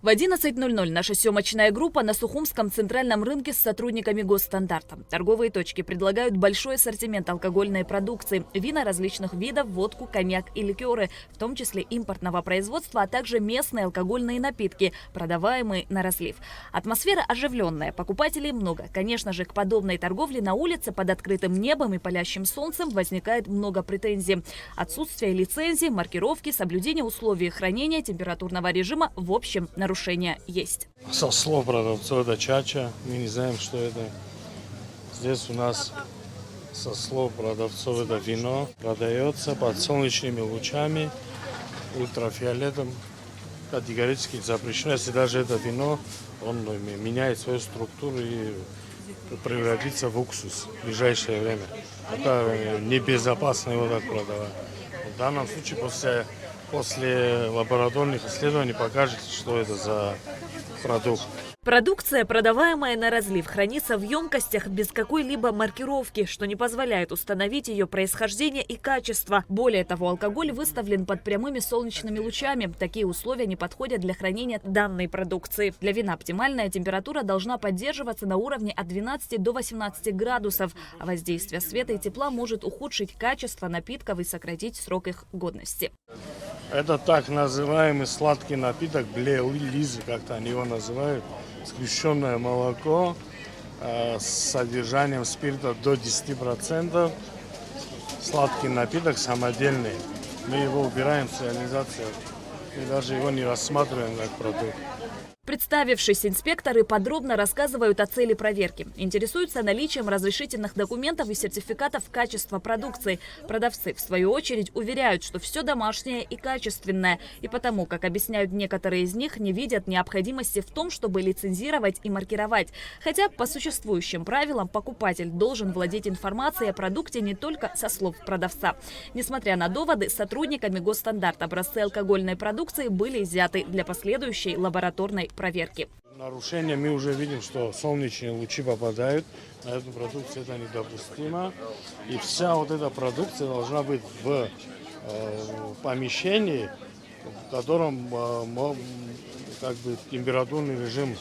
В 11:00 наша съемочная группа на Сухумском центральном рынке с сотрудниками Госстандарта. Торговые точки предлагают большой ассортимент алкогольной продукции, вина различных видов, водку, коньяк и ликеры, в том числе импортного производства, а также местные алкогольные напитки, продаваемые на разлив. Атмосфера оживленная, покупателей много. Конечно же, к подобной торговле на улице под открытым небом и палящим солнцем возникает много претензий. Отсутствие лицензий, маркировки, соблюдение условий хранения, температурного режима, в общем, нарушения есть. Со слов продавцов это чача, мы не знаем, что это. Здесь у нас со слов продавцов это вино продается под солнечными лучами, ультрафиолетом. Категорически запрещено, если даже это вино, он меняет свою структуру и превратится в уксус в ближайшее время. Это небезопасно его так продавать. В данном случае после лабораторных исследований покажет, что это за продукт. Продукция, продаваемая на разлив, хранится в емкостях без какой-либо маркировки, что не позволяет установить ее происхождение и качество. Более того, алкоголь выставлен под прямыми солнечными лучами. Такие условия не подходят для хранения данной продукции. Для вина оптимальная температура должна поддерживаться на уровне от 12 до 18 градусов. А воздействие света и тепла может ухудшить качество напитков и сократить срок их годности. Это так называемый сладкий напиток, бле-лизы, как-то они его называют. Сгущенное молоко с содержанием спирта до 10%. Сладкий напиток самодельный. Мы его убираем с реализации. Мы даже его не рассматриваем как продукт. Представившись, инспекторы подробно рассказывают о цели проверки. Интересуются наличием разрешительных документов и сертификатов качества продукции. Продавцы, в свою очередь, уверяют, что все домашнее и качественное. И потому, как объясняют некоторые из них, не видят необходимости в том, чтобы лицензировать и маркировать. Хотя по существующим правилам покупатель должен владеть информацией о продукте не только со слов продавца. Несмотря на доводы, сотрудниками Госстандарта образцы алкогольной продукции были изъяты для последующей лабораторной проверки. Нарушение мы уже видим, что солнечные лучи попадают на эту продукцию, это недопустимо. И вся вот эта продукция должна быть в помещении, в котором температурный режим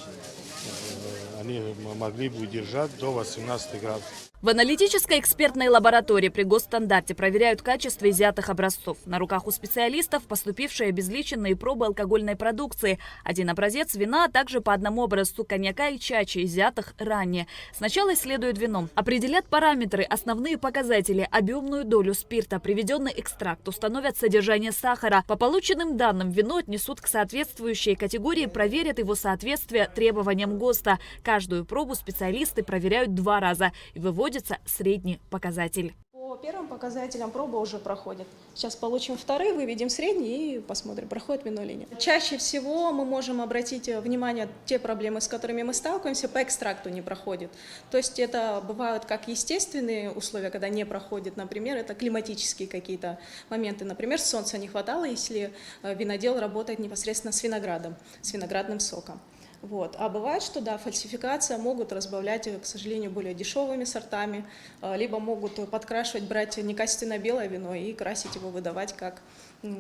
они могли бы удержать до 18 градусов. В аналитической экспертной лаборатории при Госстандарте проверяют качество изъятых образцов. На руках у специалистов поступившие обезличенные пробы алкогольной продукции. Один образец вина, а также по одному образцу коньяка и чачи, изъятых ранее. Сначала исследуют вино. Определят параметры, основные показатели, объемную долю спирта, приведенный экстракт, установят содержание сахара. По полученным данным вино отнесут к соответствующей категории, проверят его соответствие требованиям ГОСТа. Каждую пробу специалисты проверяют 2 раза и выводят средний показатель. По первым показателям проба уже проходит. Сейчас получим вторые, выведем средний и посмотрим, проходит вино или нет. Чаще всего мы можем обратить внимание, те проблемы, с которыми мы сталкиваемся, по экстракту не проходит. То есть это бывают как естественные условия, когда не проходит, например, это климатические какие-то моменты. Например, солнца не хватало, если винодел работает непосредственно с виноградом, с виноградным соком. Вот. А бывает, что да, фальсификация, могут разбавлять, к сожалению, более дешевыми сортами, либо могут подкрашивать, брать некачественно белое вино и красить его, выдавать как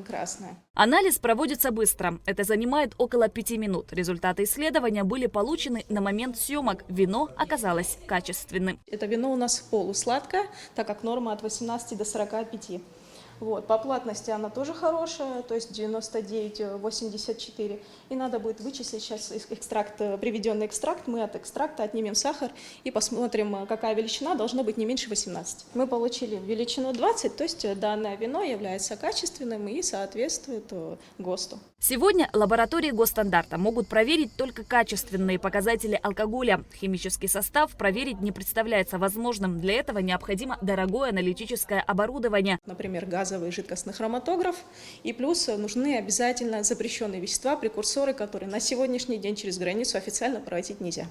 красное. Анализ проводится быстро. Это занимает около 5 минут. Результаты исследования были получены на момент съемок. Вино оказалось качественным. Это вино у нас полусладкое, так как норма от 18 до 45. Вот. По плотности она тоже хорошая, то есть 99,84. И надо будет вычислить сейчас экстракт, приведенный экстракт. Мы от экстракта отнимем сахар и посмотрим, какая величина должна быть не меньше 18. Мы получили величину 20, то есть данное вино является качественным и соответствует ГОСТу. Сегодня лаборатории Госстандарта могут проверить только качественные показатели алкоголя. Химический состав проверить не представляется возможным. Для этого необходимо дорогое аналитическое оборудование. Например, газовый жидкостный хроматограф. И плюс нужны обязательно запрещенные вещества, прекурсоры, которые на сегодняшний день через границу официально проводить нельзя.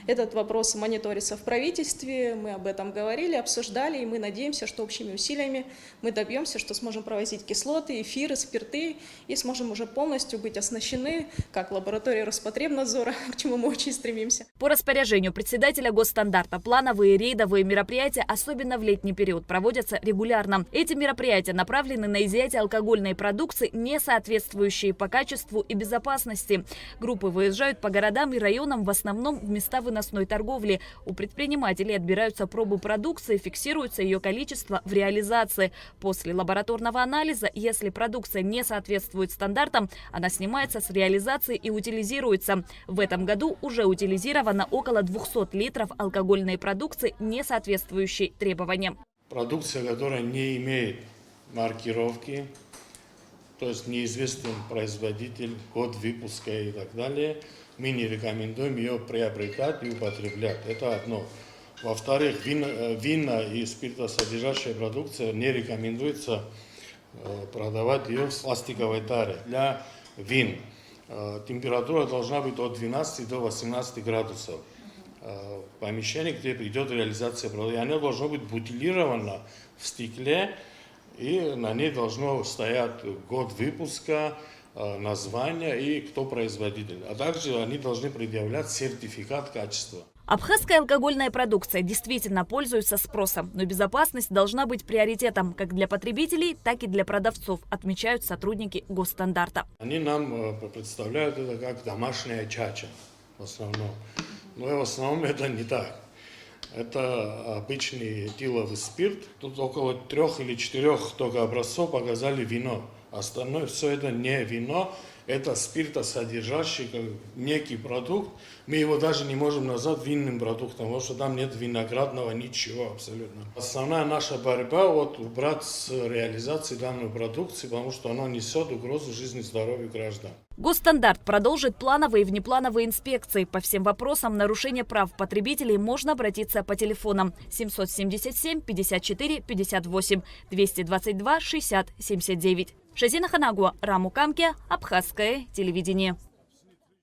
Этот вопрос мониторится в правительстве, мы об этом говорили, обсуждали, и мы надеемся, что общими усилиями мы добьемся, что сможем провозить кислоты, эфиры, спирты, и сможем уже полностью быть оснащены, как лаборатория Роспотребнадзора, к чему мы очень стремимся. По распоряжению председателя Госстандарта плановые рейдовые мероприятия, особенно в летний период, проводятся регулярно. Эти мероприятия направлены на изъятие алкогольной продукции, не соответствующей по качеству и безопасности. Группы выезжают по городам и районам, в основном в места выносной торговли. У предпринимателей отбираются пробы продукции, фиксируется ее количество в реализации. После лабораторного анализа, если продукция не соответствует стандартам, она снимается с реализации и утилизируется. В этом году уже утилизировано около 200 литров алкогольной продукции, не соответствующей требованиям. Продукция, которая не имеет маркировки, то есть неизвестен производитель, год выпуска и так далее, мы не рекомендуем ее приобретать и употреблять. Это одно. Во-вторых, вина и спиртосодержащая продукция не рекомендуется продавать ее в пластиковой таре. Для вин температура должна быть от 12 до 18 градусов. Помещение, где идет реализация продукта, и оно должно быть бутилировано в стекле, и на ней должно стоять год выпуска, название и кто производитель. А также они должны предъявлять сертификат качества. Абхазская алкогольная продукция действительно пользуется спросом, но безопасность должна быть приоритетом как для потребителей, так и для продавцов, отмечают сотрудники Госстандарта. Они нам представляют это как домашняя чача в основном. Но в основном это не так. Это обычный этиловый спирт. Тут около 3 или 4 только образцов показали вино. Остальное все это не вино, это спиртосодержащий некий продукт. Мы его даже не можем назвать винным продуктом, потому что там нет виноградного ничего абсолютно. Основная наша борьба убрать с реализации данной продукции, потому что она несет угрозу жизни и здоровью граждан. Госстандарт продолжит плановые и внеплановые инспекции. По всем вопросам нарушения прав потребителей можно обратиться по телефонам 777 54 58 222 60 79. Шазина Ханагуа, Раму Камке, Абхазское телевидение.